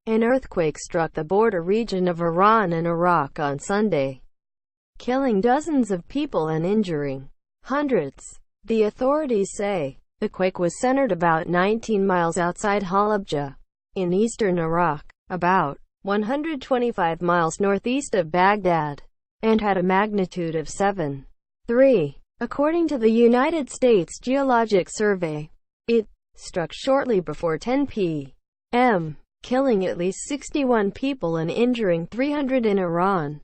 An earthquake struck the border region of Iran and Iraq on Sunday, killing dozens of people and injuring hundreds. The authorities say the quake was centered about 19 miles outside Halabja, in eastern Iraq, about 125 miles northeast of Baghdad, and had a magnitude of 7.3. According to the United States Geologic Survey, it struck shortly before 10 p.m., killing at least 61 people and injuring 300 in Iran,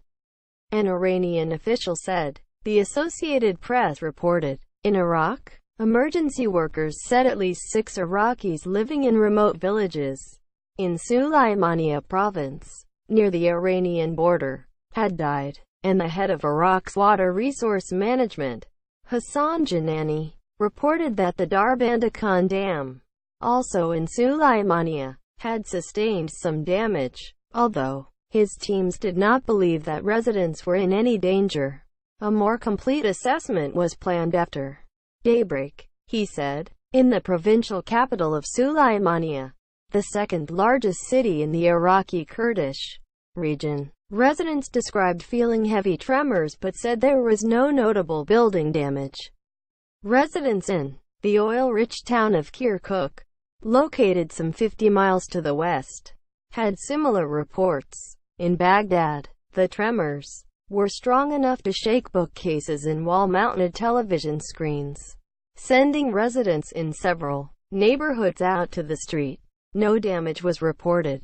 an Iranian official said. The Associated Press reported. In Iraq, emergency workers said at least 6 Iraqis living in remote villages in Sulaimania province, near the Iranian border, had died, and the head of Iraq's Water Resource Management, Hassan Janani, reported that the Darbanda Khan Dam, also in Sulaimania, had sustained some damage, although his teams did not believe that residents were in any danger. A more complete assessment was planned after daybreak, he said. In the provincial capital of Sulaimania, the second largest city in the Iraqi Kurdish region, residents described feeling heavy tremors but said there was no notable building damage. Residents in the oil-rich town of Kirkuk, located some 50 miles to the west, had similar reports. In Baghdad, the tremors were strong enough to shake bookcases and wall-mounted television screens, sending residents in several neighborhoods out to the street. No damage was reported.